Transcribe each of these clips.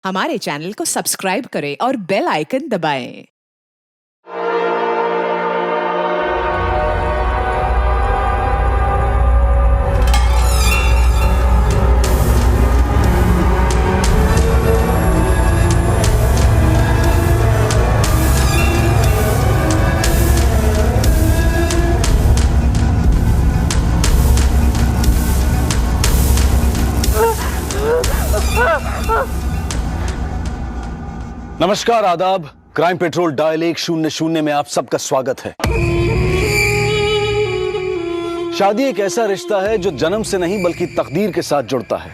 हमारे चैनल को सब्सक्राइब करें और बेल आइकन दबाएं। नमस्कार, आदाब। क्राइम पेट्रोल डायल 100 में आप सबका स्वागत है। शादी एक ऐसा रिश्ता है जो जन्म से नहीं बल्कि तकदीर के साथ जुड़ता है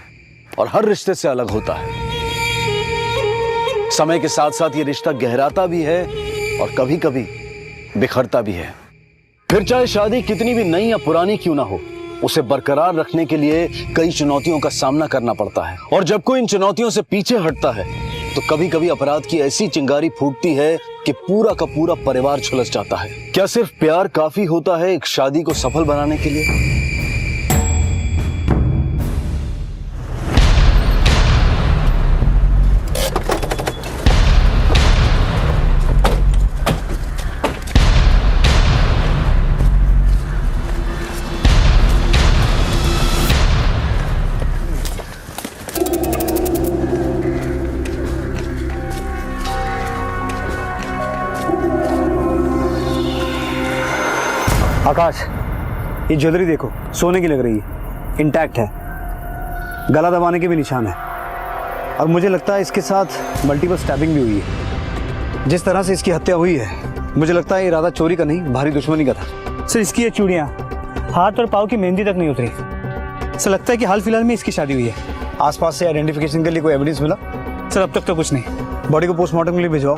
और हर रिश्ते से अलग होता है। समय के साथ साथ ये रिश्ता गहराता भी है और कभी कभी बिखरता भी है। फिर चाहे शादी कितनी भी नई या पुरानी क्यों ना हो, उसे बरकरार रखने के लिए कई चुनौतियों का सामना करना पड़ता है। और जब कोई इन चुनौतियों से पीछे हटता है तो कभी कभी अपराध की ऐसी चिंगारी फूटती है कि पूरा का पूरा परिवार झुलस जाता है। क्या सिर्फ प्यार काफी होता है एक शादी को सफल बनाने के लिए? आकाश, ये ज्वेलरी देखो, सोने की लग रही है, इंटैक्ट है, गला दबाने के भी निशान है और मुझे लगता है इसके साथ मल्टीपल स्टैबिंग भी हुई है। जिस तरह से इसकी हत्या हुई है, मुझे लगता है इरादा चोरी का नहीं, भारी दुश्मनी का था। सर, इसकी ये चूड़ियाँ हाथ और पाँव की मेहंदी तक नहीं उतरी। सर, लगता है कि हाल फिलहाल में इसकी शादी हुई है। आसपास से आइडेंटिफिकेशन के लिए कोई एविडेंस मिला? सर, अब तक तो कुछ नहीं। बॉडी को पोस्टमार्टम के लिए भिजवाओ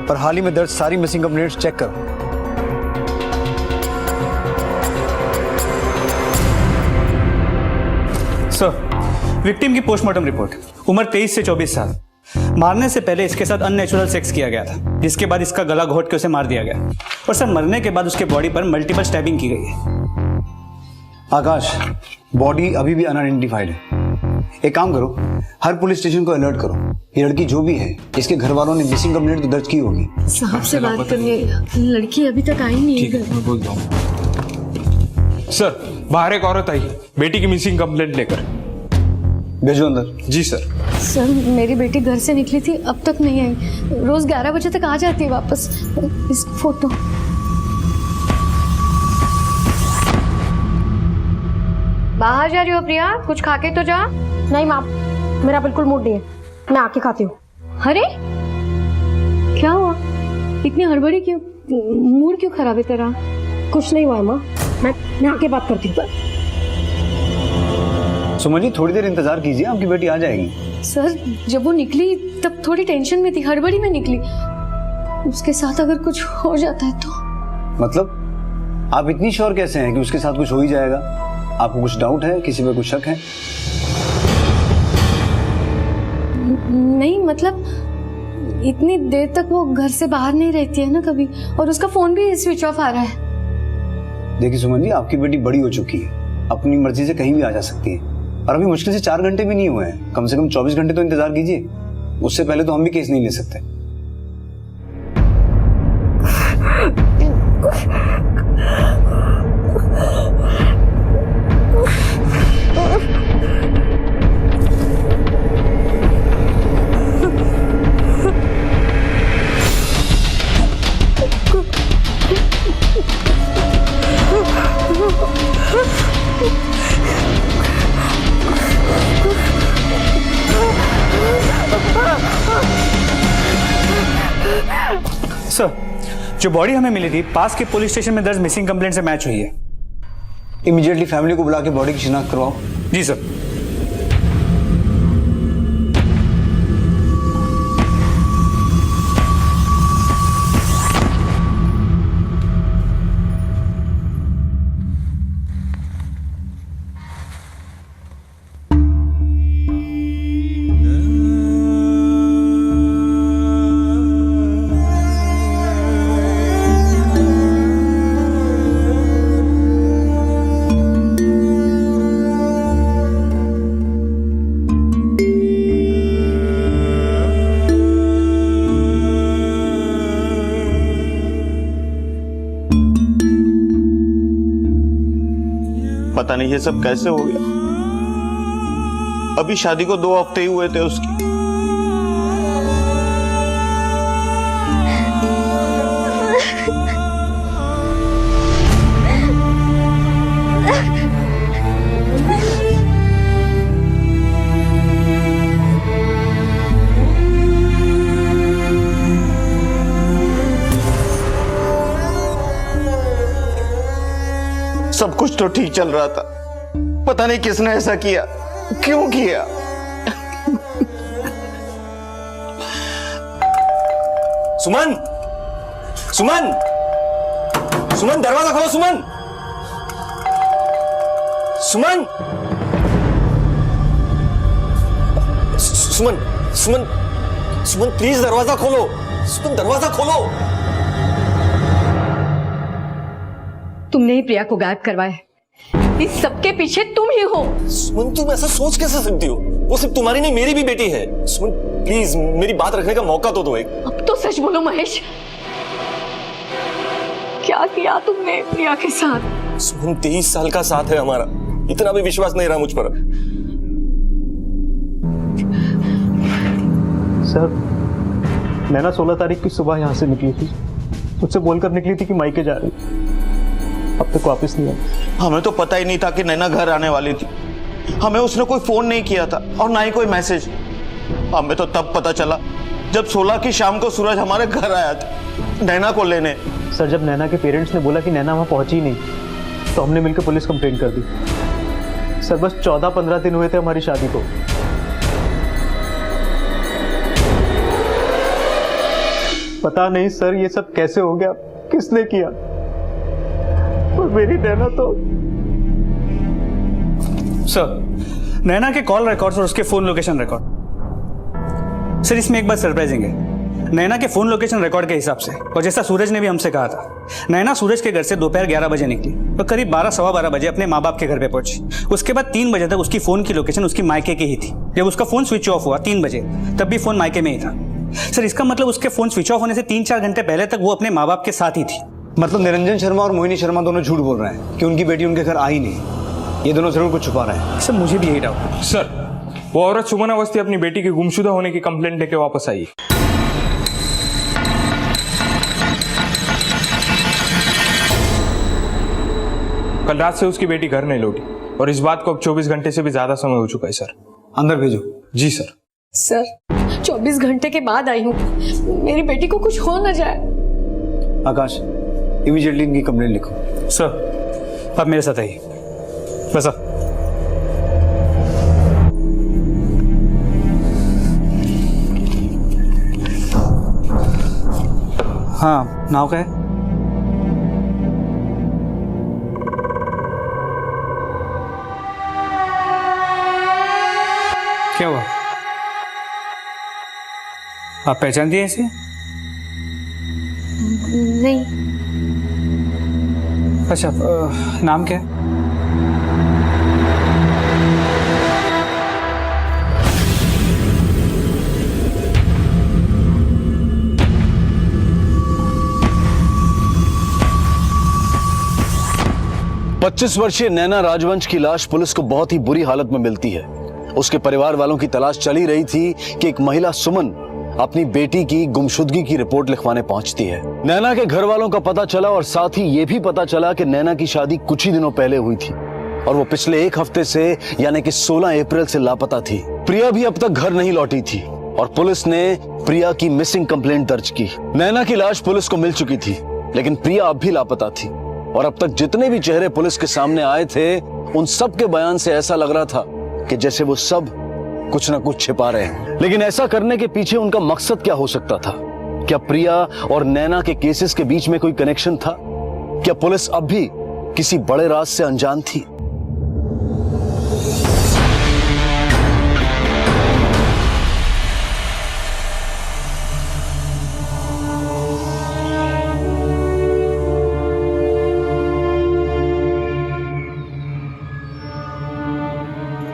और हाल ही में दर्ज सारी मिसिंग कंप्लेंट्स चेक करो। सर, विक्टिम की पोस्टमार्टम रिपोर्ट, उम्र 23 से 24 साल। मारने से पहले इसके साथ अननेचुरल सेक्स किया गया था, जिसके बाद इसका गला घोट के उसे मार दिया गया। और सर, मरने के बाद उसके बॉडी पर मल्टीपल स्टैबिंग की गई है। आकाश, बॉडी अभी भी अनआइडेंटिफाइड है। एक काम करो, हर पुलिस स्टेशन को अलर्ट करो। ये लड़की जो भी है, इसके घर वालों ने मिसिंग कंप्लेंट तो दर्ज की होगी। साहब से बात करने, लड़की अभी तक आई नहीं है। मैं बोलता हूँ। सर, बाहर एक औरत आई बेटी की मिसिंग कंप्लेंट लेकर। भेजो अंदर। जी सर। सर, मेरी बेटी घर से निकली थी, अब तक नहीं आई। रोज 11 बजे तक आ जाती है वापस। इस फोटो। बाहर जा रही हो प्रिया? कुछ खा के तो जा। नहीं माँ, मेरा बिल्कुल मूड नहीं है, मैं आके खाती हूँ। अरे क्या हुआ, इतनी हड़बड़ी क्यों? मूड क्यों खराब है तेरा? कुछ नहीं हुआ है माँ, मैं आके बात करती हूँ। सुमन जी, थोड़ी देर इंतजार कीजिए, आपकी बेटी आ जाएगी। सर, जब वो निकली तब थोड़ी टेंशन में थी, हड़बड़ी में निकली। उसके साथ अगर कुछ हो जाता है तो? मतलब आप इतनी श्योर कैसे हैं कि उसके साथ कुछ हो ही जाएगा? आपको कुछ डाउट है, किसी पे कुछ शक है? नहीं, मतलब इतनी देर तक वो घर से बाहर नहीं रहती है ना कभी, और उसका फोन भी स्विच ऑफ आ रहा है। देखिए सुमन जी, आपकी बेटी बड़ी हो चुकी है, अपनी मर्जी से कहीं भी आ जा सकती है। और अभी मुश्किल से 4 घंटे भी नहीं हुए हैं, कम से कम 24 घंटे तो इंतजार कीजिए। उससे पहले तो हम भी केस नहीं ले सकते। सर, जो बॉडी हमें मिली थी पास के पुलिस स्टेशन में दर्ज मिसिंग कंप्लेंट से मैच हुई है। इमीडिएटली फैमिली को बुला के बॉडी की शिनाख्त करवाओ। जी सर। पता नहीं ये सब कैसे हो गया। अभी शादी को 2 हफ्ते ही हुए थे उसकी। सब कुछ तो ठीक चल रहा था, पता नहीं किसने ऐसा किया, क्यों किया। सुमन, सुमन, सुमन दरवाजा खोलो। सुमन, सुमन, सुमन, सुमन, सुमन प्लीज दरवाजा खोलो। सुमन दरवाजा खोलो। तुमने ही प्रिया को गायब करवाया। इस सबके पीछे तुम ही हो। सुमन तुम ऐसा सोच कैसे सकती हो? वो सिर्फ तुम्हारी नहीं मेरी भी बेटी है। सुमन प्लीज मेरी बात रखने का मौका तो दो एक। अब तो सच बोलो महेश, क्या किया तुमने प्रिया के साथ? सुमन 23 साल का साथ है हमारा, इतना भी विश्वास नहीं रहा मुझ पर। सर, नैना 16 तारीख की सुबह यहाँ से निकली थी, मुझसे बोलकर निकली थी कि मायके जा रही, अब तक वापस नहीं आई। हमें तो पता ही नहीं था कि नैना घर आने वाली थी। हमें उसने कोई फोन नहीं किया था और ना ही कोई मैसेज। हमें तो तब पता चला जब 16 की शाम को सूरज हमारे घर आया था नैना को लेने। सर, जब नैना के पेरेंट्स ने बोला कि नैना वहां पहुंची नहीं, तो हमने मिलकर पुलिस कंप्लेंट कर दी। सर, बस 14-15 दिन हुए थे हमारी शादी को। पता नहीं सर ये सब कैसे हो गया, किसने किया, और मेरी नैना तो। सर, नैना के कॉल रिकॉर्ड्स और उसके फोन लोकेशन रिकॉर्ड। सर, इसमें एक बात सरप्राइजिंग है। नैना के फोन लोकेशन रिकॉर्ड के हिसाब से, और जैसा सूरज ने भी हमसे कहा था, नैना सूरज के घर से दोपहर 11 बजे निकली और करीब 12-12:15 बजे अपने माँ बाप के घर पे पहुंची। उसके बाद 3 बजे तक उसकी फोन की लोकेशन उसकी मायके की ही थी। जब उसका फोन स्विच ऑफ हुआ 3 बजे, तब भी फोन मायके में ही था। सर, इसका मतलब उसके फोन स्विच ऑफ होने से 3-4 घंटे पहले तक वो अपने माँ बाप के साथ ही थी। मतलब निरंजन शर्मा और मोहिनी शर्मा दोनों झूठ बोल रहे हैं कि उनकी बेटी उनके घर आई नहीं। ये दोनों जरूर कुछ छुपा रहे हैं। सर, मुझे भी यही डाउट। सर, वो औरत सुमन अवस्थी अपनी बेटी के गुमशुदा होने की कंप्लेंट लेके वापस आई। कल रात से उसकी बेटी घर नहीं लौटी और इस बात को अब 24 घंटे से भी ज्यादा समय हो चुका है। सर, अंदर भेजो। जी सर। सर, 24 घंटे के बाद आई हूँ, मेरी बेटी को कुछ हो न जाए। आकाश, इमीडिएटली इनकी कंप्लेंट लिखो। सर, आप मेरे साथ आइए। बस अब हाँ, नाव का है? क्या हुआ? आप पहचानती हैं इसे? नहीं। अच्छा, नाम क्या है? पच्चीस वर्षीय नैना राजवंश की लाश पुलिस को बहुत ही बुरी हालत में मिलती है। उसके परिवार वालों की तलाश चली रही थी कि एक महिला सुमन अपनी बेटी की गुमशुदगी की रिपोर्ट लिखवाने पहुंचती है। नैना के घर वालों का पता चला और साथ ही ये भी पता चला कि नैना की शादी कुछ ही दिनों पहले हुई थी और वो पिछले 1 हफ्ते से यानी कि 16 अप्रैल से लापता थी। प्रिया भी अब तक घर नहीं लौटी थी और पुलिस ने प्रिया की मिसिंग कंप्लेंट दर्ज की। नैना की लाश पुलिस को मिल चुकी थी, लेकिन प्रिया अब भी लापता थी और अब तक जितने भी चेहरे पुलिस के सामने आए थे, उन सब के बयान से ऐसा लग रहा था कि जैसे वो सब कुछ ना कुछ छिपा रहे हैं। लेकिन ऐसा करने के पीछे उनका मकसद क्या हो सकता था? क्या प्रिया और नैना के केसेस के बीच में कोई कनेक्शन था? क्या पुलिस अब भी किसी बड़े राज से अनजान थी?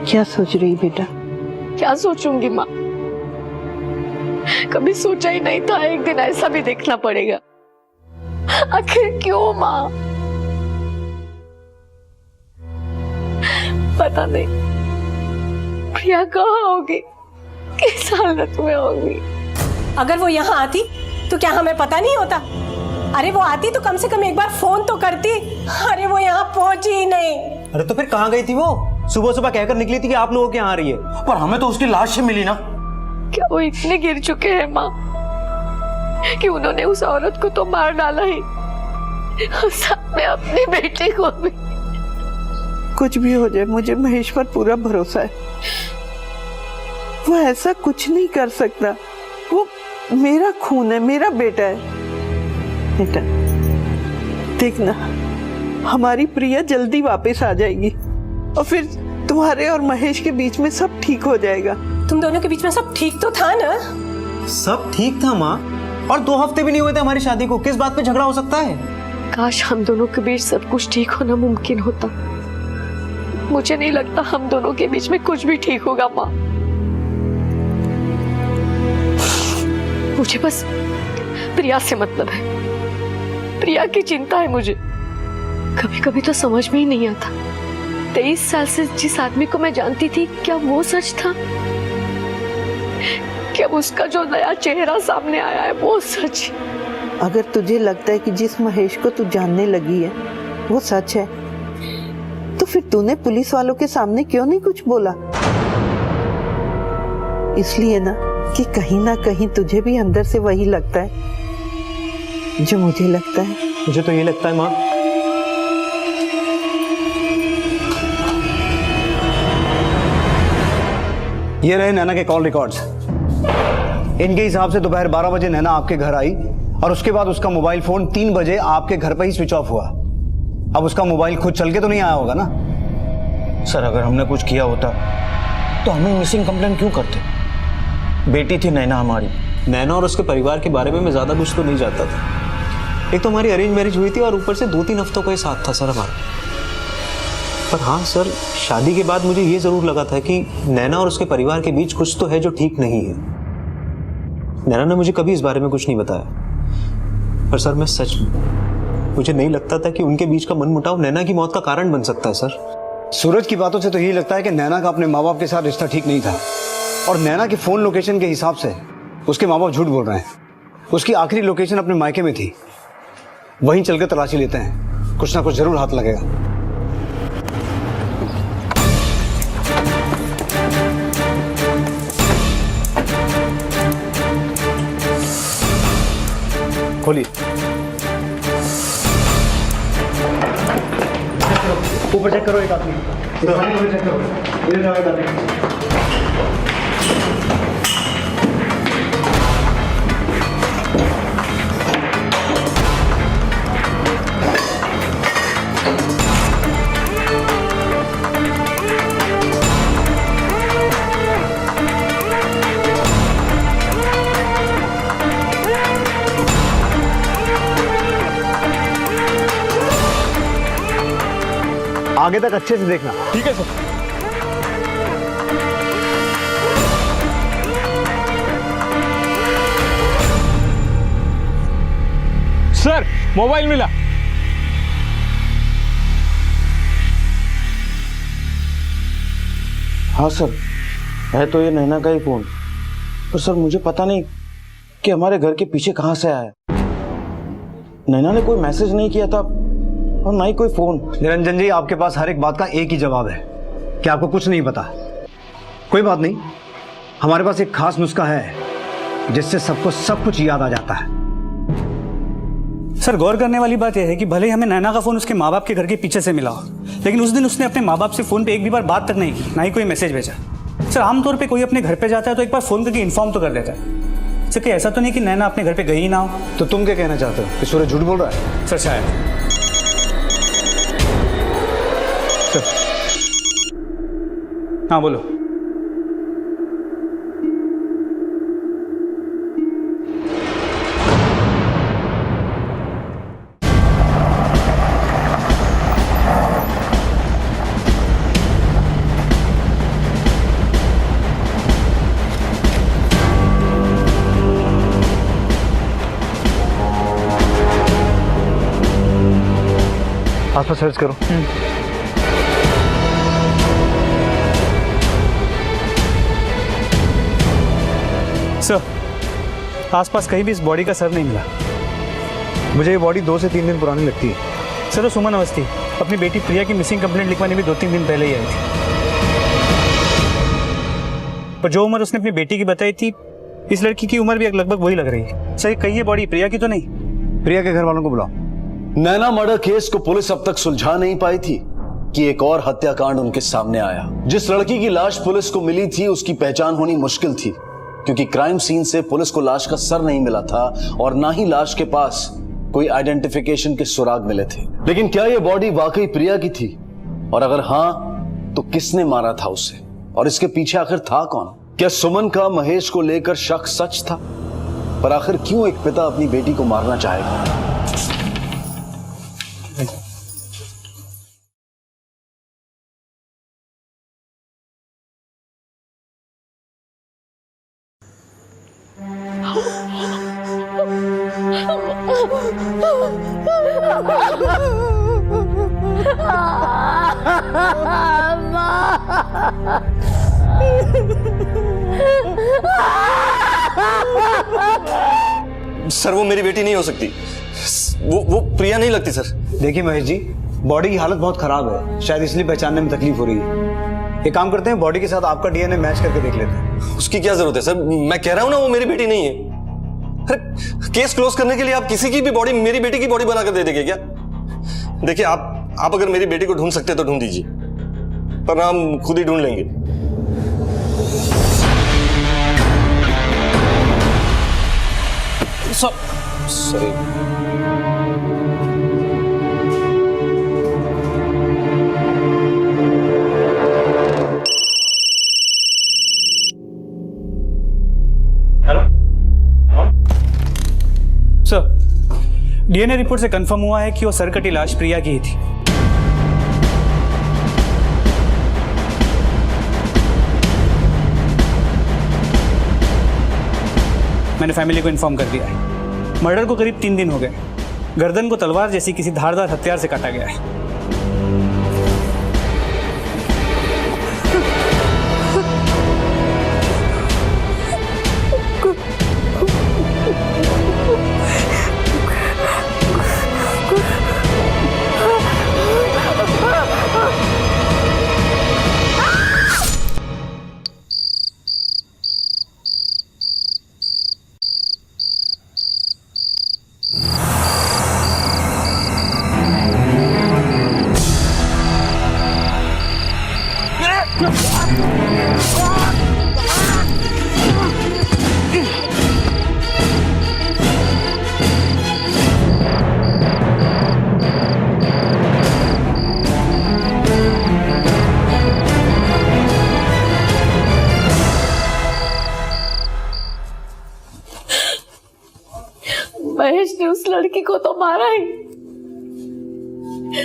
क्या सोच रही बेटा? क्या सोचूंगी माँ, कभी सोचा ही नहीं था एक दिन ऐसा भी देखना पड़ेगा। आखिर क्यों माँ? पता नहीं प्रिया कहाँ होगी, किस हालत में होगी। अगर वो यहाँ आती तो क्या हमें पता नहीं होता? अरे वो आती तो कम से कम एक बार फोन तो करती। अरे वो यहाँ पहुंची ही नहीं। अरे तो फिर कहाँ गई थी वो? सुबह सुबह कहकर निकली थी कि आप लोगों के यहाँ आ रही है, पर हमें तो उसकी लाश ही मिली ना। क्या वो इतने गिर चुके हैं माँ कि उन्होंने उस औरत को तो मार डाला ही, साथ में अपनी बेटी को भी। कुछ भी हो जाए, मुझे महेश पर पूरा भरोसा है। वो ऐसा कुछ नहीं कर सकता। वो मेरा खून है, मेरा बेटा है। बेटा देखना, हमारी प्रिया जल्दी वापस आ जाएगी और फिर तुम्हारे और महेश के बीच में सब ठीक हो जाएगा। तुम दोनों के बीच में सब ठीक तो था ना? सब ठीक था माँ, और 2 हफ्ते भी नहीं हुए थे हमारी शादी को, किस बात पे झगड़ा हो सकता है? काश हम दोनों के बीच सब कुछ ठीक होना मुमकिन होता। मुझे नहीं लगता हम दोनों के बीच में कुछ भी ठीक होगा माँ। मुझे बस प्रिया से मतलब है, प्रिया की चिंता है मुझे। कभी कभी तो समझ में ही नहीं आता, 23 साल से जिस आदमी को मैं जानती थी, क्या वो सच था? क्या उसका जो नया चेहरा सामने आया है वो सच? अगर तुझे लगता है कि जिस महेश को तू जानने लगी है वो सच है, तो फिर तूने पुलिस वालों के सामने क्यों नहीं कुछ बोला? इसलिए ना कि कहीं ना कहीं तुझे भी अंदर से वही लगता है जो मुझे लगता है। मुझे तो ये लगता है माँ, ये रहे नैना के कॉल रिकॉर्ड्स। इनके हिसाब से दोपहर 12 बजे नैना आपके घर आई और उसके बाद उसका मोबाइल फोन 3 बजे आपके घर पर ही स्विच ऑफ हुआ। अब उसका मोबाइल खुद चल के तो नहीं आया होगा ना? सर अगर हमने कुछ किया होता तो हमें मिसिंग कंप्लेंट क्यों करते? बेटी थी नैना हमारी। नैना और उसके परिवार के बारे में मैं ज्यादा कुछ तो नहीं जानता था। एक तो हमारी अरेंज मैरिज हुई थी और ऊपर से 2-3 हफ्तों का ही साथ था सर हमारा। पर हाँ सर, शादी के बाद मुझे ये जरूर लगा था कि नैना और उसके परिवार के बीच कुछ तो है जो ठीक नहीं है। नैना ने मुझे कभी इस बारे में कुछ नहीं बताया, पर सर मैं सच मुझे नहीं लगता था कि उनके बीच का मनमुटाव नैना की मौत का कारण बन सकता है सर। सूरज की बातों से तो यही लगता है कि नैना का अपने माँ बाप के साथ रिश्ता ठीक नहीं था, और नैना के फोन लोकेशन के हिसाब से उसके माँ बाप झूठ बोल रहे हैं। उसकी आखिरी लोकेशन अपने मायके में थी, वहीं चलकर तलाशी लेते हैं, कुछ ना कुछ जरूर हाथ लगेगा। खोलिए, ऊपर चेक करो, एक आदमी चेक करो, इधर जाओ एक आदमी। आगे तक अच्छे से देखना। ठीक है सर। सर मोबाइल मिला। हाँ सर, है तो ये नैना का ही फोन, पर सर मुझे पता नहीं कि हमारे घर के पीछे कहां से आया। नैना ने कोई मैसेज नहीं किया था और ना ही कोई फोन। निरंजन जी, आपके पास हर एक बात का एक ही जवाब है कि आपको कुछ नहीं पता। कोई बात नहीं, हमारे पास एक खास नुस्खा है जिससे सबको सब कुछ याद आ जाता है। सर गौर करने वाली बात यह है कि भले ही हमें नैना का फोन उसके माँ बाप के घर के पीछे से मिला हो, लेकिन उस दिन उसने अपने माँ बाप से फोन पे एक भी बार बात तक नहीं की, ना ही कोई मैसेज भेजा। सर आमतौर पे कोई अपने घर पे जाता है तो एक बार फोन करके इन्फॉर्म तो कर देता है। सर क्या ऐसा तो नहीं कि नैना अपने घर पे गई ही ना हो? तो तुम क्या कहना चाहते हो कि सूरज झूठ बोल रहा है? सर शायद। हाँ बोलो। आसपास सर्च करो। सर, आसपास कहीं भी इस बॉडी का सर नहीं मिला। मुझे ये बॉडी 2 से 3 दिन पुरानी लगती है। सर, वो सुमन अवस्थी अपनी बेटी प्रिया की मिसिंग कंप्लेंट लिखवाने भी 2-3 दिन पहले ही आई थी। पर जो उम्र उसने अपनी बेटी की बताई थी, इस लड़की की उम्र भी लगभग वही लग रही है। सही कही, ये बॉडी प्रिया की तो नहीं? प्रिया के घर वालों को बुलाओ। नैना मर्डर केस को पुलिस अब तक सुलझा नहीं पाई थी कि एक और हत्याकांड उनके सामने आया। जिस लड़की की लाश पुलिस को मिली थी उसकी पहचान होनी मुश्किल थी, क्योंकि क्राइम सीन से पुलिस को लाश का सर नहीं मिला था और ना ही लाश के पास कोई आइडेंटिफिकेशन के सुराग मिले थे। लेकिन क्या यह बॉडी वाकई प्रिया की थी? और अगर हां, तो किसने मारा था उसे? और इसके पीछे आखिर था कौन? क्या सुमन का महेश को लेकर शक सच था? पर आखिर क्यों एक पिता अपनी बेटी को मारना चाहेगा? सर, वो मेरी बेटी नहीं हो सकती। वो प्रिया नहीं लगती सर। देखिए महेश जी, बॉडी की हालत बहुत खराब है, शायद इसलिए पहचानने में तकलीफ हो रही है। एक काम करते हैं, बॉडी के साथ आपका डीएनए मैच करके देख लेते हैं। उसकी क्या जरूरत है सर? मैं कह रहा हूं ना, वो मेरी बेटी नहीं है। अरे, केस क्लोज करने के लिए आप किसी की भी बॉडी मेरी बेटी की बॉडी बनाकर दे देंगे क्या? देखिए, आप अगर मेरी बेटी को ढूंढ सकते हैं तो ढूंढ दीजिए, पर हम खुद ही ढूंढ लेंगे। सॉरी। सर, डीएनए रिपोर्ट से कंफर्म हुआ है कि वो सर कटी लाश प्रिया की ही थी। मैंने फैमिली को इन्फॉर्म कर दिया है। मर्डर को करीब 3 दिन हो गए। गर्दन को तलवार जैसी किसी धारदार हथियार से काटा गया है। महेश ने उस लड़की को तो मारा ही,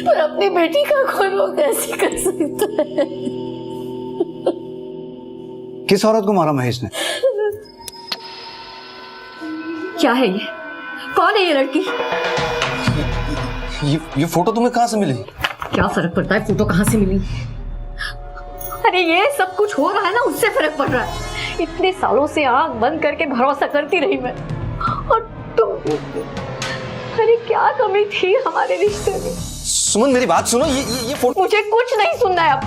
पर अपनी बेटी का खून वो कैसे कर सकता है? किस औरत को मारा महेश ने? क्या है ये? कौन है ये लड़की? ये फोटो तुम्हें कहां से मिली? क्या फर्क पड़ता है फोटो कहां से मिली? अरे ये सब कुछ हो रहा है ना, उससे फर्क पड़ रहा है। इतने सालों से आंख बंद करके भरोसा करती रही मैं, और तुम, अरे क्या कमी थी हमारे रिश्ते में? सुमन, मेरी बात सुनो। ये फोटो मुझे कुछ नहीं सुनना है अब,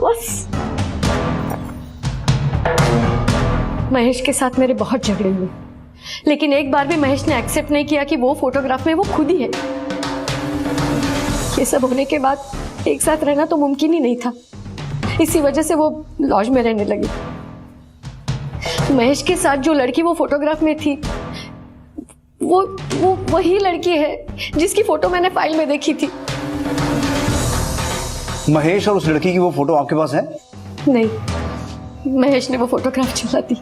बस। महेश के साथ मेरे बहुत झगड़े हुए, लेकिन एक बार भी महेश ने एक्सेप्ट नहीं किया कि वो फोटोग्राफ में वो खुद ही है। ये सब होने के बाद एक साथ रहना तो मुमकिन ही नहीं था। इसी वजह से वो लॉज में रहने लगी। महेश के साथ जो लड़की वो फोटोग्राफ में थी, वो वही लड़की है जिसकी फोटो मैंने फाइल में देखी थी। महेश और उस लड़की की वो फोटो आपके पास है? नहीं, महेश ने वो फोटोग्राफ चला दी।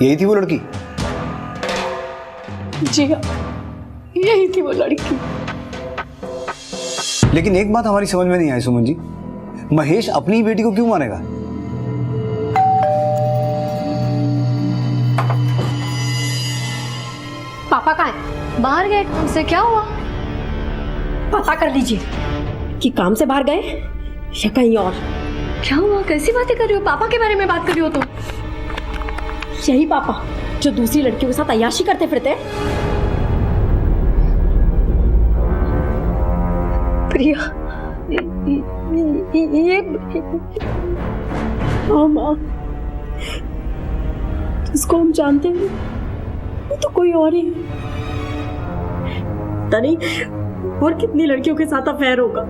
यही थी वो लड़की? जी हाँ, यही थी वो लड़की। लेकिन एक बात हमारी समझ में नहीं आई सुमन जी, महेश अपनी बेटी को क्यों मारेगा? पापा कहाँ है? बाहर गए काम से। क्या हुआ? पता कर लीजिए कि काम से बाहर गए या कहीं और। क्या हुआ? कैसी बातें कर रही हो? पापा के बारे में बात कर रही हो तुम? यही पापा जो दूसरी लड़कियों के साथ अय्याशी करते फिरते हैं? प्रिया, ये हाँ माँ, जिसको हम जानते हैं वो तो कोई और ही है। पता नहीं और कितनी लड़कियों के साथ अफेयर होगा।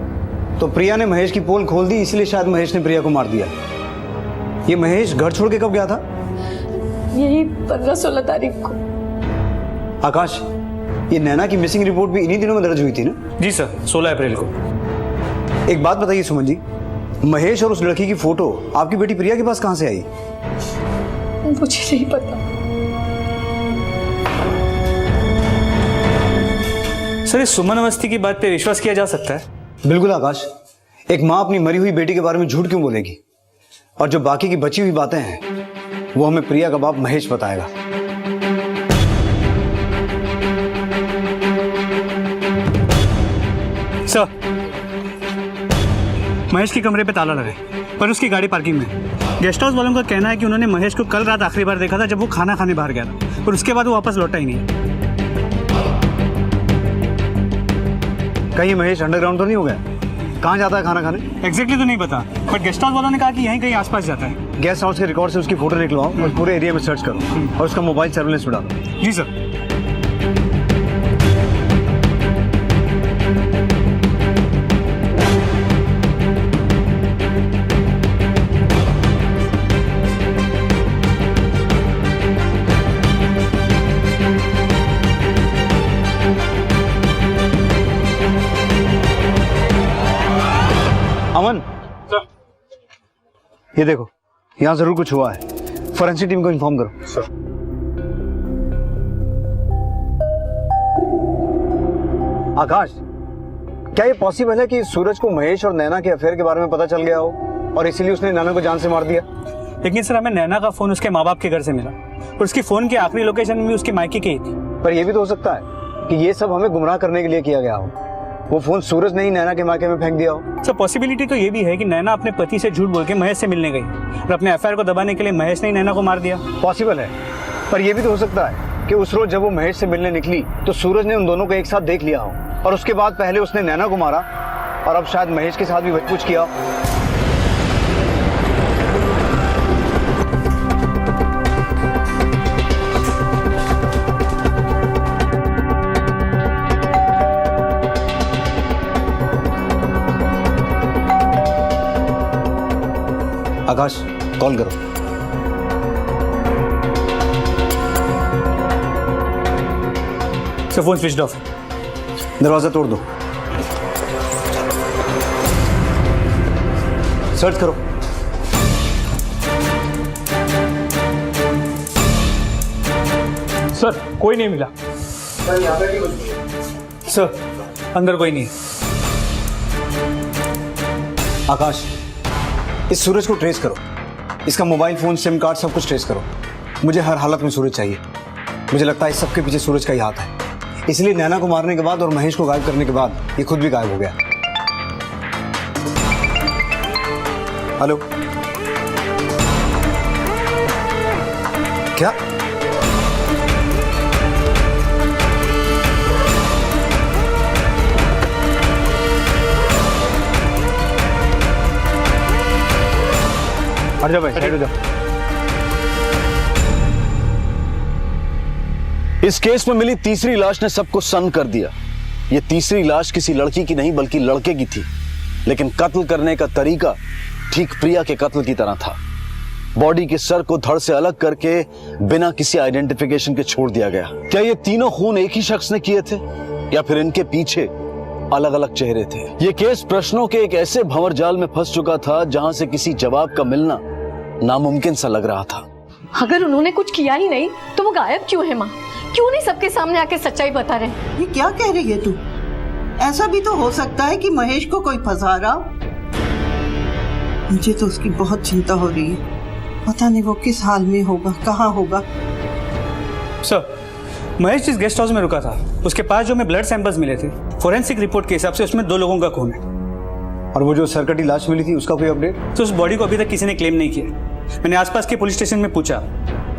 तो प्रिया ने महेश की पोल खोल दी, इसलिए शायद महेश ने प्रिया को मार दिया। ये महेश घर छोड़ के कब गया था? यही 15-16 तारीख को। आकाश, ये नैना की मिसिंग रिपोर्ट भी इन्हीं दिनों में दर्ज हुई थी ना? जी सर, 16 अप्रैल को। एक बात बताइए सुमन जी, महेश और उस लड़की की फोटो आपकी बेटी प्रिया के पास कहां से आई? मुझे नहीं पता सर। इस सुमन अवस्थी की बात पे विश्वास किया जा सकता है? बिल्कुल आकाश, एक माँ अपनी मरी हुई बेटी के बारे में झूठ क्यों बोलेगी? और जो बाकी की बची हुई बातें हैं वो हमें प्रिया का बाप महेश बताएगा। सर, महेश के कमरे पे ताला लगा है, पर उसकी गाड़ी पार्किंग में है। गेस्ट हाउस वालों का कहना है कि उन्होंने महेश को कल रात आखिरी बार देखा था जब वो खाना खाने बाहर गया था, और उसके बाद वो वापस लौटा ही नहीं। कहीं महेश अंडरग्राउंड तो नहीं हो गया? कहाँ जाता है खाना खाने? एग्जैक्टली तो नहीं पता, बट गेस्ट हाउस वालों ने कहा कि यहीं कहीं आसपास जाता है। गेस्ट हाउस के रिकॉर्ड से उसकी फोटो निकलवाओ और पूरे एरिया में सर्च करो और उसका मोबाइल सर्विलेंस में डालो। जी सर। अमन सर, ये देखो, यहाँ जरूर कुछ हुआ है। फोरेंसिक टीम को इन्फॉर्म करो। सर। आकाश, क्या ये पॉसिबल है कि सूरज को महेश और नैना के अफेयर के बारे में पता चल गया हो और इसीलिए उसने नैना को जान से मार दिया? लेकिन सर, हमें नैना का फोन उसके माँ बाप के घर से मिला और उसकी फोन की आखिरी लोकेशन भी उसके मायके की थी। पर यह भी तो हो सकता है कि ये सब हमें गुमराह करने के लिए किया गया हो। वो फोन सूरज ने ही नैना के मायके में फेंक दिया हो। सर, पॉसिबिलिटी तो ये भी है कि नैना अपने पति से झूठ बोल के महेश से मिलने गई और अपने अफेयर को दबाने के लिए महेश ने ही नैना को मार दिया। पॉसिबल है, पर यह भी तो हो सकता है कि उस रोज जब वो महेश से मिलने निकली तो सूरज ने उन दोनों को एक साथ देख लिया हो और उसके बाद पहले उसने नैना को मारा और अब शायद महेश के साथ भी वही कुछ किया हो। आकाश, कॉल करो। सर, फोन स्विच ऑफ है। दरवाजा तोड़ दो। सर्च करो। सर, कोई नहीं मिला। सर, अंदर कोई नहीं है। आकाश, इस सूरज को ट्रेस करो। इसका मोबाइल फोन, सिम कार्ड, सब कुछ ट्रेस करो। मुझे हर हालत में सूरज चाहिए। मुझे लगता है इस सबके पीछे सूरज का ही हाथ है। इसलिए नैना को मारने के बाद और महेश को गायब करने के बाद ये खुद भी गायब हो गया। हेलो, क्या? हट जा भाई, साइड हो जा। इस केस में मिली तीसरी लाश ने सबको सन्न कर दिया। ये तीसरी लाश किसी लड़की की नहीं बल्कि लड़के की थी, लेकिन कत्ल करने का तरीका ठीक प्रिया के कत्ल की तरह था। बॉडी के सर को धड़ से अलग करके बिना किसी आइडेंटिफिकेशन के छोड़ दिया गया। क्या ये तीनों खून एक ही शख्स ने किए थे या फिर इनके पीछे अलग अलग चेहरे थे? ये केस प्रश्नों के एक ऐसे भंवर जाल में फंस चुका था जहां से किसी जवाब का मिलना नामुमकिन सा लग रहा था। अगर उन्होंने कुछ किया ही नहीं तो वो गायब क्यों है माँ? क्यों नहीं सबके सामने आके सच्चाई बता रहे? ये क्या कह रही है तू? ऐसा भी तो हो सकता है कि महेश को कोई फंसा रहा। मुझे तो उसकी बहुत चिंता हो रही है। पता नहीं वो किस हाल में होगा, कहाँ होगा। सर, महेश जिस गेस्ट हाउस में रुका था उसके पास जो हमें ब्लड सैंपल्स मिले थे, फोरेंसिक रिपोर्ट के हिसाब से उसमें 2 लोगों का खून है। और वो जो सरकटी लाश मिली थी उसका कोई अपडेट? तो उस बॉडी को अभी तक किसी ने क्लेम नहीं किया। मैंने आसपास के पुलिस स्टेशन में पूछा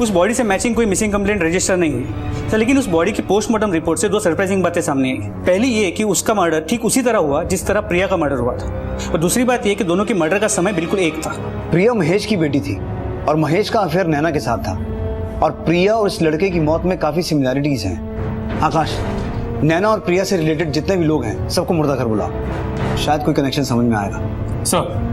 उस बॉडी से मैचिंग कोई मिसिंग कंप्लेंट रजिस्टर नहीं हुई सर, लेकिन उस बॉडी की पोस्टमार्टम रिपोर्ट से दो सरप्राइजिंग बातें सामने आई। पहली ये कि उसका मर्डर ठीक उसी तरह हुआ जिस तरह प्रिया का मर्डर हुआ था, और दूसरी बात ये कि दोनों के मर्डर का समय बिल्कुल एक था। प्रिया महेश की बेटी थी और महेश का अफेयर नैना के साथ था, और प्रिया और इस लड़के की मौत में काफी सिमिलैरिटीज हैं। आकाश, नैना और प्रिया से रिलेटेड जितने भी लोग हैं सबको मुर्दा घर बुलाओ, शायद कोई कनेक्शन समझ में आएगा। सर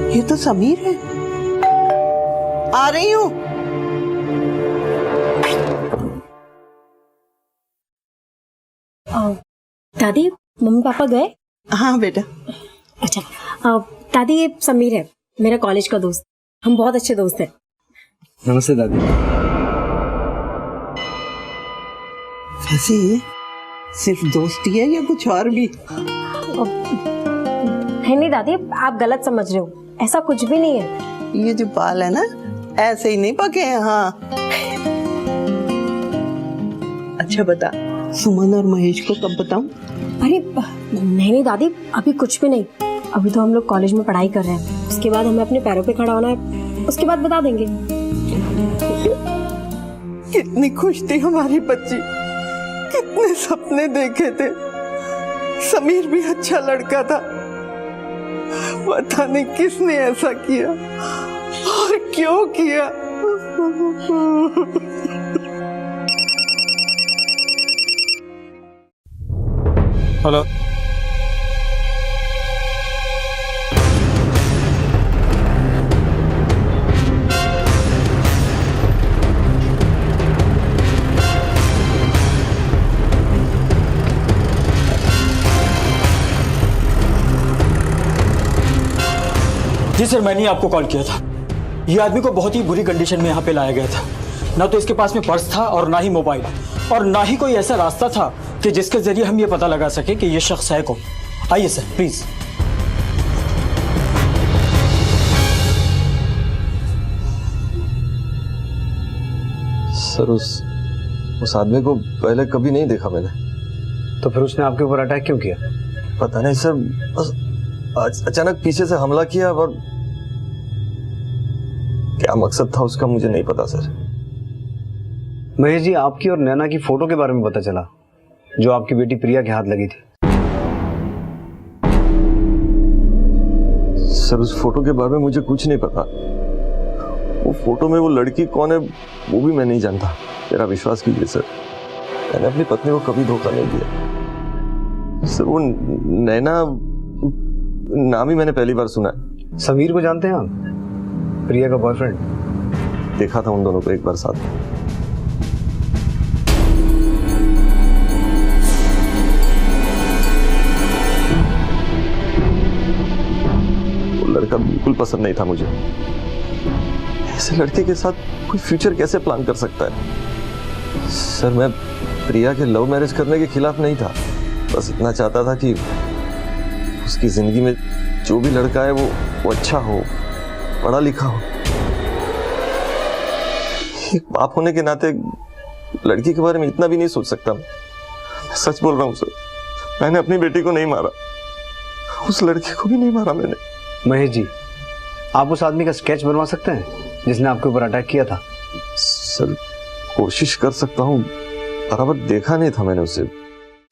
ये तो समीर है। आ रही हूँ। दादी, मम्मी पापा गए? हाँ बेटा। अच्छा, दादी ये समीर है, मेरा कॉलेज का दोस्त। हम बहुत अच्छे दोस्त हैं। नमस्ते दादी। वैसे सिर्फ दोस्ती है या कुछ और भी? नहीं दादी, आप गलत समझ रहे हो, ऐसा कुछ भी नहीं है। ये जो बाल है ना, ऐसे ही नहीं पके हैं। हाँ अच्छा बता, सुमन और महेश को कब बताऊं? अरे नहीं दादी, अभी कुछ भी नहीं। अभी तो हम लोग कॉलेज में पढ़ाई कर रहे हैं, उसके बाद हमें अपने पैरों पे खड़ा होना है, उसके बाद बता देंगे। कितनी खुश थी हमारी बच्ची, कितने सपने देखे थे। समीर भी अच्छा लड़का था, पता नहीं किसने ऐसा किया और क्यों किया। हेलो, जी सर, मैंने आपको कॉल किया था। ये आदमी को बहुत ही बुरी कंडीशन में यहाँ पे लाया गया था। ना तो इसके पास में पर्स था और ना ही मोबाइल, और ना ही कोई ऐसा रास्ता था कि जिसके जरिए हम ये पता लगा सके कि ये शख्स है कौन। आइए सर प्लीज। सर उस आदमी को पहले कभी नहीं देखा मैंने। तो फिर उसने आपके ऊपर अटैक क्यों किया? पता नहीं सर, बस अचानक पीछे से हमला किया, और क्या मकसद था उसका मुझे नहीं पता सर। महेश जी, आपकी और नैना की फोटो के बारे में पता चला जो आपकी बेटी प्रिया के हाथ लगी थी। सर उस फोटो के बारे में मुझे कुछ नहीं पता। वो फोटो में वो लड़की कौन है वो भी मैं नहीं जानता। मेरा विश्वास कीजिए सर, मैंने अपनी पत्नी को कभी धोखा नहीं दिया। सर वो नैना नाम ही मैंने पहली बार सुना है। समीर को जानते हैं आप? प्रिया का बॉयफ्रेंड। देखा था उन दोनों को एक बार साथ। वो लड़का बिल्कुल पसंद नहीं था मुझे। ऐसे लड़के के साथ कोई फ्यूचर कैसे प्लान कर सकता है? सर मैं प्रिया के लव मैरिज करने के खिलाफ नहीं था, बस इतना चाहता था कि उसकी जिंदगी में जो भी लड़का है वो अच्छा हो, पढ़ा लिखा हो। एक बाप होने के नाते लड़की के बारे में इतना भी नहीं सोच सकता। मैं सच बोल रहा हूँ सर, मैंने अपनी बेटी को नहीं मारा, उस लड़के को भी नहीं मारा मैंने। महेश जी, आप उस आदमी का स्केच बनवा सकते हैं जिसने आपके ऊपर अटैक किया था? सर कोशिश कर सकता हूँ, बराबर देखा नहीं था मैंने उसे।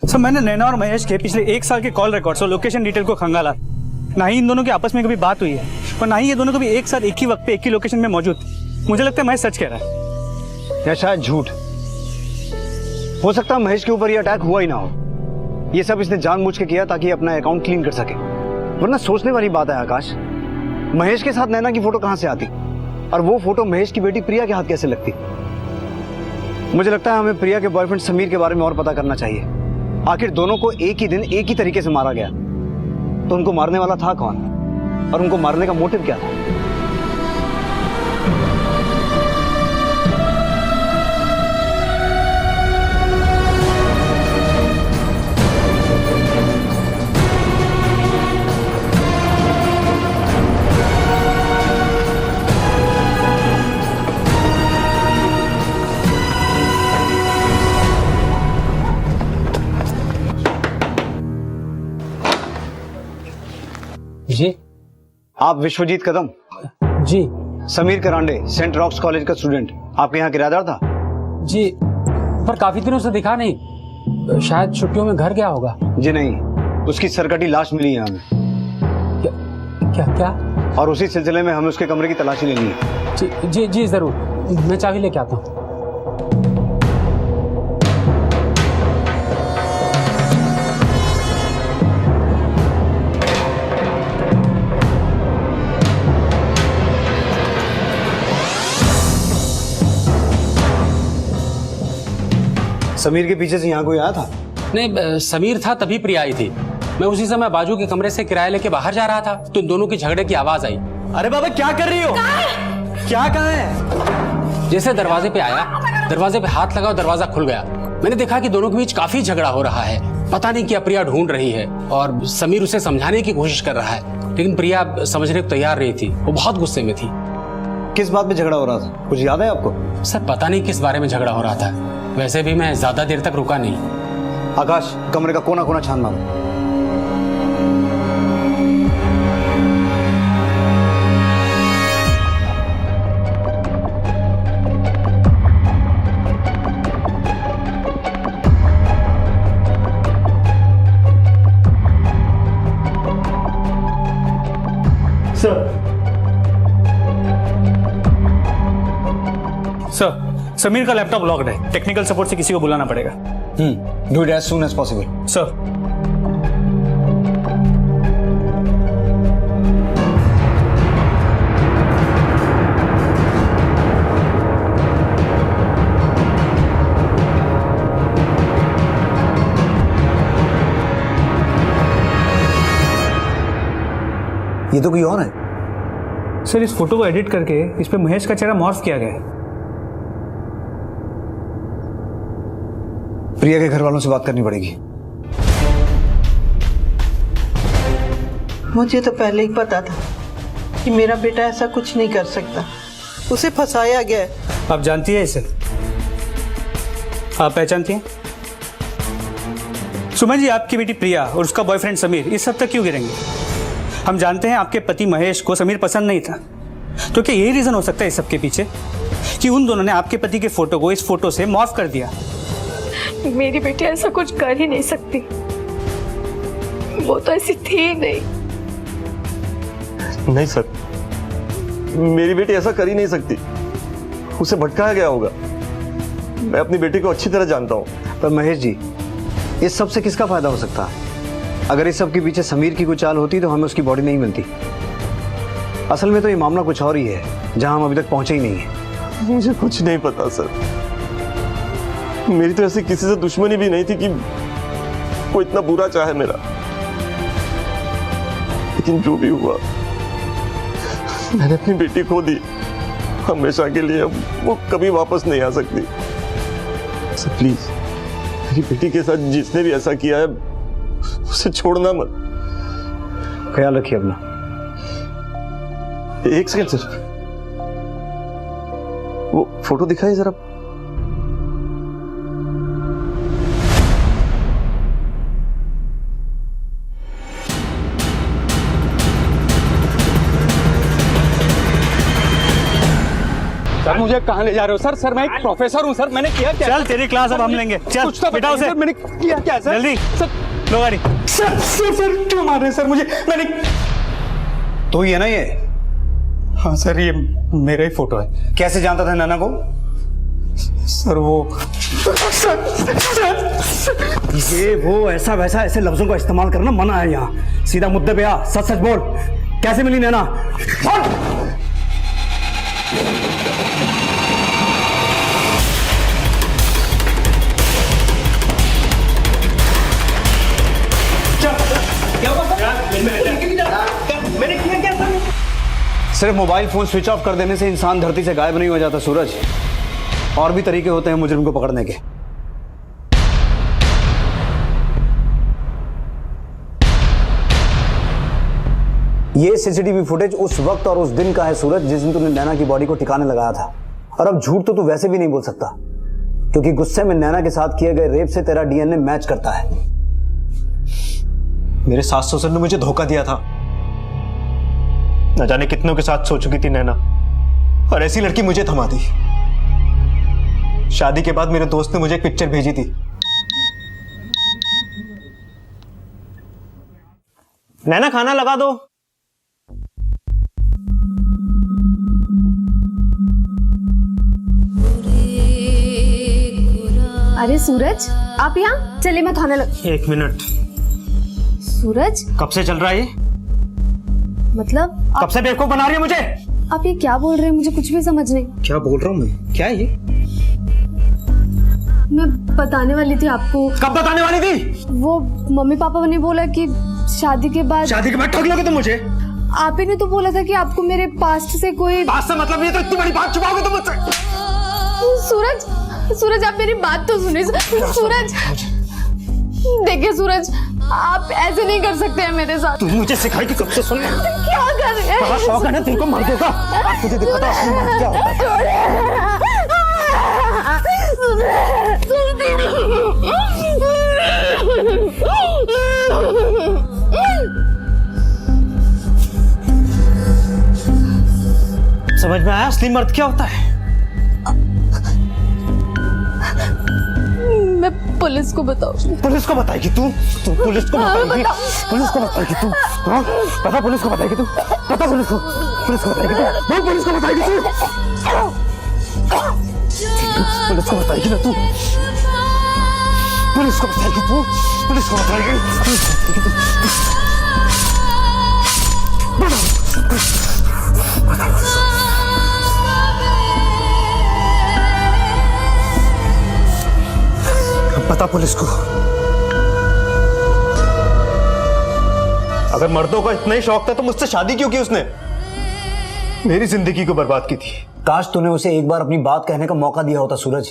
सर मैंने नैना और महेश के पिछले 1 साल के कॉल रिकॉर्ड्स और लोकेशन डिटेल को खंगाला। ना ही इन दोनों के आपस में कभी बात हुई है, और ना ही ये दोनों कभी एक साथ एक ही वक्त पे एक ही लोकेशन में मौजूद थे। मुझे लगता है महेश सच कह रहा है या शायद झूठ। हो सकता है महेश के ऊपर ये अटैक हुआ ही ना हो। ये सब इसने जानबूझ के किया ताकि अपना अकाउंट क्लीन कर सके। वरना सोचने वाली बात है आकाश, महेश के साथ नैना की फोटो कहां से आती, और वो फोटो महेश की बेटी प्रिया के हाथ कैसे लगती? मुझे लगता है हमें प्रिया के बॉयफ्रेंड समीर के बारे में और पता करना चाहिए। आखिर दोनों को एक ही दिन एक ही तरीके से मारा गया। तो उनको मारने वाला था कौन और उनको मारने का मोटिव क्या था? जी आप विश्वजीत कदम? जी। Sameer Karande, Saint rocks college का स्टूडेंट, आपके यहाँ किराएदार था? जी, पर काफी दिनों से दिखा नहीं, शायद छुट्टियों में घर गया होगा। जी नहीं, उसकी सरकटी लाश मिली है हमें। क्या क्या? और उसी सिलसिले में हमें उसके कमरे की तलाशी लेनी है। जी जी जी जरूर, मैं चाबी लेके आता हूँ। समीर के पीछे से यहाँ कोई आया था? नहीं, समीर था तभी प्रिया आई थी। मैं उसी समय बाजू के कमरे से किराया लेके बाहर जा रहा था तो दोनों की झगड़े की आवाज आई। अरे बाबा क्या कर रही हो? क्या कहा है? जैसे दरवाजे पे आया, दरवाजे पे हाथ लगा और दरवाजा खुल गया। मैंने देखा कि दोनों के बीच काफी झगड़ा हो रहा है। पता नहीं क्या प्रिया ढूंढ रही है और समीर उसे समझाने की कोशिश कर रहा है, लेकिन प्रिया समझने को तैयार नहीं थी। वो बहुत गुस्से में थी। किस बात पे झगड़ा हो रहा था, कुछ याद है आपको? सर पता नहीं किस बारे में झगड़ा हो रहा था। वैसे भी मैं ज्यादा देर तक रुका नहीं। आकाश, कमरे का कोना कोना छान मारो। सर, समीर का लैपटॉप लॉक्ड है। टेक्निकल सपोर्ट से किसी को बुलाना पड़ेगा। Do it as soon as possible. Sir. ये तो कोई और है। सर, इस फोटो को एडिट करके इस पे महेश का चेहरा मॉर्फ किया गया है। प्रिया के घर वालों से बात करनी पड़ेगी। मुझे तो पहले ही पता था कि मेरा बेटा ऐसा कुछ नहीं कर सकता। उसे फंसाया गया है। आप जानती है इसे? आप पहचानती हैं? सुमन जी, आपकी बेटी प्रिया और उसका बॉयफ्रेंड समीर इस सब तक क्यों गिरेंगे? हम जानते हैं आपके पति महेश को समीर पसंद नहीं था, तो क्या यही रीजन हो सकता है इस सब के पीछे कि उन दोनों ने आपके पति के फोटो को इस फोटो से मॉर्फ कर दिया? मेरी बेटी ऐसा कुछ कर ही नहीं सकती। वो तो ऐसी थी ही नहीं। नहीं सर, मेरी बेटी ऐसा कर ही नहीं सकती। उसे भटकाया गया होगा। मैं अपनी बेटी को अच्छी तरह जानता हूं। पर महेश जी, इस सब से किसका फायदा हो सकता है? अगर इस सब के पीछे समीर की कोई चाल होती तो हमें उसकी बॉडी नहीं मिलती। असल में तो ये मामला कुछ और ही है, जहां हम अभी तक पहुंचे ही नहीं है। मुझे कुछ नहीं पता सर। मेरी तो ऐसी किसी से दुश्मनी भी नहीं थी कि वो इतना बुरा चाहे मेरा। लेकिन जो भी हुआ, मैंने अपनी बेटी खो दी। हमेशा के लिए वो कभी वापस नहीं आ सकती। सर प्लीज, मेरी बेटी के साथ जिसने भी ऐसा किया है उसे छोड़ना मत। ख्याल रखिए अपना। एक सेकंड सर, वो फोटो दिखाइए जरा। सर मुझे कहाँ ले जा रहे हो? सर सर मैं एक प्रोफेसर हूँ सर। मैंने किया क्या? चल तेरी क्लास अब हम लेंगे। चल बेटा उसे। मैंने किया क्या सर? जल्दी सर, लो गाड़ी। सर सर सर क्यों मार रहे हैं सर मुझे? मैंने तो ये ना ये? हाँ सर, ये मेरा ही फोटो है। कैसे जानता था नैना को? सर वो ये वो ऐसा वैसा ऐसे लफ्जों का इस्तेमाल करना मना है यहाँ। सीधा मुद्दे पे आ, सच सच बोल। कैसे मिली नैना? क्या सिर्फ मोबाइल फोन स्विच ऑफ कर देने से इंसान धरती से गायब नहीं हो जाता सूरज। और भी तरीके होते हैं मुजरिम को पकड़ने के। ये सीसीटीवी फुटेज उस वक्त और उस दिन का है सूरज जिस दिन तूने नैना की बॉडी को ठिकाने लगाया था। और अब झूठ तो तू वैसे भी नहीं बोल सकता, क्योंकि गुस्से में नैना के साथ किए गए रेप से तेरा डीएनए मैच करता है। मेरे सास ससुर ने मुझे धोखा दिया था। न जाने कितनों के साथ सो चुकी थी नैना, और ऐसी लड़की मुझे थमा दी। शादी के बाद मेरे दोस्त ने मुझे एक पिक्चर भेजी थी। नैना खाना लगा दो। अरे सूरज, आप यहाँ? चलिए मैं थाने लग। एक मिनट। सूरज, कब से चल रहा है ये? मतलब कब से बेवकूफ बना रही है मुझे? आप ये क्या बोल रहे हैं? मुझे कुछ भी समझ नहीं। क्या बोल रहा हूँ मैं? क्या है ये? मैं बताने वाली थी आपको। कब बताने वाली थी? वो मम्मी पापा ने बोला कि शादी के बाद ठग लोगे तुम मुझे? आप ही ने तो बोला था कि आपको मेरे पास्ट से कोई पास्ट से मतलब ये तो इतनी बड़ी बात छुपाओगे तुम मुझसे? सूरज, सूरज आप मेरी बात तो सुनिए। सूरज देखिए सूरज, आप ऐसे नहीं कर सकते हैं मेरे साथ। तू मुझे सिखाई कि कब से सुन। क्या कर रहे हैं? बड़ा शौक है ना तेरे को मार देगा। तुझे दिखाता हूं क्या होता है। समझ में आया असली मर्द क्या होता है? मैं पुलिस को बताऊंगी। पुलिस को बताएगी तू? पुलिस को बताएगी? पुलिस को बताएगी तू? हाँ? पता पुलिस को बताएगी तू? पता पुलिस को बताएगी तू? पुलिस को बताएगी तू? पुलिस को बताएगी ना तू? पुलिस को बताएगी तू? पुलिस को बताएगी? पता पुलिस को। अगर मर्दों का इतना ही शौक था तो मुझसे शादी क्यों की उसने? मेरी जिंदगी को बर्बाद की थी। काश तूने उसे एक बार अपनी बात कहने का मौका दिया होता सूरज।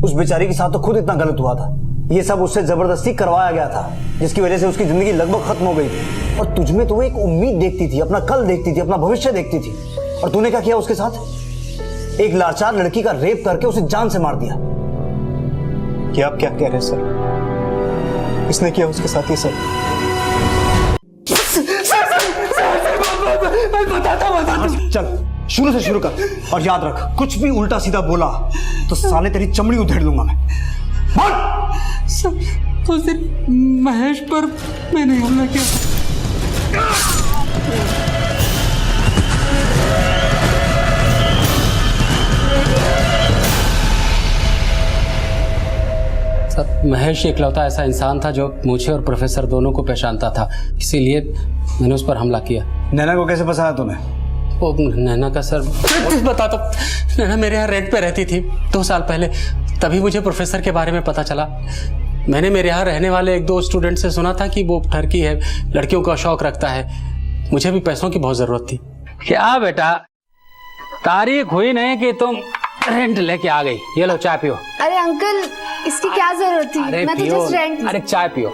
उस बेचारी के साथ तो खुद इतना गलत हुआ था। ये सब उससे जबरदस्ती करवाया गया था, जिसकी वजह से उसकी जिंदगी लगभग खत्म हो गई थी। और तुझमें तो एक उम्मीद देखती थी, अपना कल देखती थी, अपना भविष्य देखती थी। और तूने क्या किया उसके साथ? एक लाचार लड़की का रेप करके उसे जान से मार दिया। क्या आप क्या कह रहे हैं सर? इसने किया उसके साथ ही सर? चल शुरू से शुरू कर, और याद रख कुछ भी उल्टा सीधा बोला तो साले तेरी चमड़ी उधेड़ दूंगा मैं। बोल। सर उस दिन महेश पर मैंने हमला किया। सर महेश इकलौता ऐसा इंसान था जो मुझे और प्रोफेसर दोनों को पहचानता था, इसीलिए मैंने उस पर हमला किया। नैना को कैसे फंसाया तूने? वो नैना का सर बता तो। नैना मेरे यहाँ रेंट पे रहती थी 2 साल पहले, तभी मुझे प्रोफेसर के बारे में पता चला। मैंने मेरे यहाँ रहने वाले 1-2 स्टूडेंट से सुना था कि वो ठरकी है, लड़कियों का शौक रखता है। मुझे भी पैसों की बहुत जरूरत थी। क्या बेटा, तारीख हुई नहीं कि तुम रेंट लेके आ गई। ये लो चाय पियो। अरे अंकल इसकी क्या जरूरत थी? मैं तो जस्ट रेंट। अरे चाय पियो।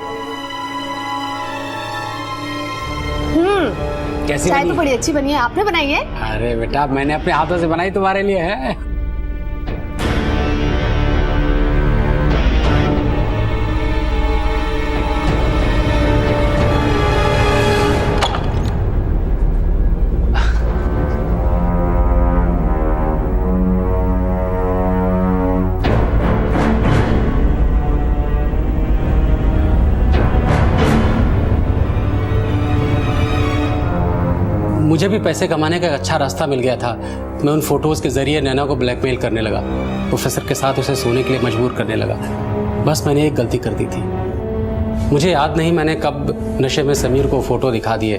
कैसी चाय बनी? तो बड़ी अच्छी बनी है। आपने बनाई है? अरे बेटा मैंने अपने हाथों से बनाई, तुम्हारे लिए है। मुझे भी पैसे कमाने का एक अच्छा रास्ता मिल गया था। मैं उन फोटोज़ के ज़रिए नैना को ब्लैकमेल करने लगा, प्रोफेसर के साथ उसे सोने के लिए मजबूर करने लगा। बस मैंने एक गलती कर दी थी। मुझे याद नहीं मैंने कब नशे में समीर को फ़ोटो दिखा दिए,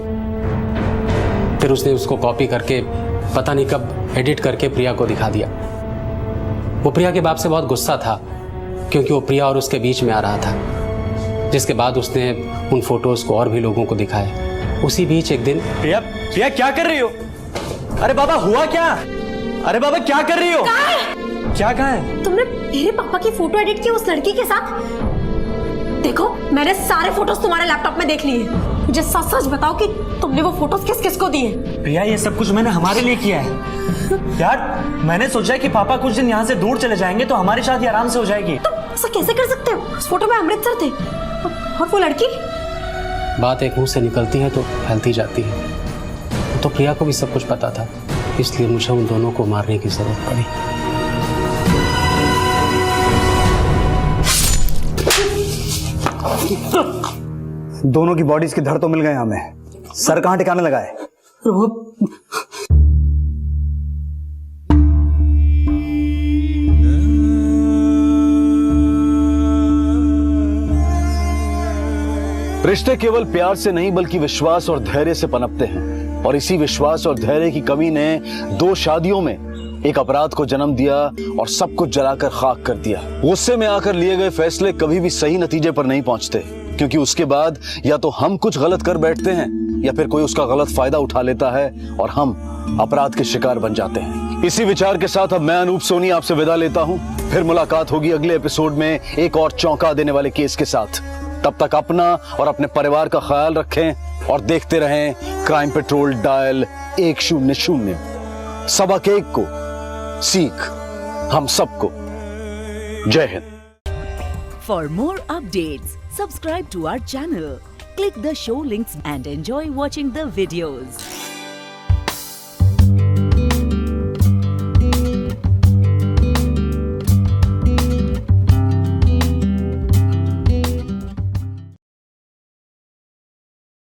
फिर उसने उसको कॉपी करके पता नहीं कब एडिट करके प्रिया को दिखा दिया। वो प्रिया के बाप से बहुत गुस्सा था क्योंकि वो प्रिया और उसके बीच में आ रहा था, जिसके बाद उसने उन फोटोज़ को और भी लोगों को दिखाया। उसी बीच एक दिन प्रिया क्या कर रही हो? अरे बाबा हुआ क्या? अरे बाबा क्या कर रही हो? क्या कहा है? तुमने मेरे पापा की फोटो एडिट की उस लड़की के साथ? देखो मैंने सारे फोटोज तुम्हारे लैपटॉप में देख लिए। मुझे सच सच बताओ कि तुमने वो फोटोज किस किस को दिए? प्रिया ये सब कुछ मैंने हमारे लिए किया है यार। मैंने सोचा कि पापा कुछ दिन यहाँ से दूर चले जाएंगे तो हमारी शादी आराम से हो जाएगी। तुम ऐसा कैसे कर सकते हो? उस फोटो में अमृतसर थे और वो लड़की। बात एक मुंह से निकलती है तो फैलती जाती है। तो प्रिया को भी सब कुछ पता था, इसलिए मुझे उन दोनों को मारने की जरूरत पड़ी। दोनों की बॉडीज के धड़ तो मिल गए हमें, सर कहां ठिकाने लगा है? रिश्ते केवल प्यार से नहीं बल्कि विश्वास और धैर्य से पनपते हैं, और इसी विश्वास और धैर्य की कमी ने 2 शादियों में एक अपराध को जन्म दिया और सब कुछ जलाकर खाक कर दिया। गुस्से में आकर लिए गए फैसले कभी भी सही नतीजे पर नहीं पहुंचते, क्योंकि उसके बाद या तो हम कुछ गलत कर बैठते हैं या फिर कोई उसका गलत फायदा उठा लेता है और हम अपराध के शिकार बन जाते हैं। इसी विचार के साथ अब मैं अनूप सोनी आपसे विदा लेता हूं। फिर मुलाकात होगी अगले एपिसोड में एक और चौंका देने वाले केस के साथ। तब तक अपना और अपने परिवार का ख्याल रखें और देखते रहें क्राइम पेट्रोल डायल 100। सबक एक को सीख हम सबको। जय Hind. For more updates, subscribe to our channel, click the show links and enjoy watching the videos.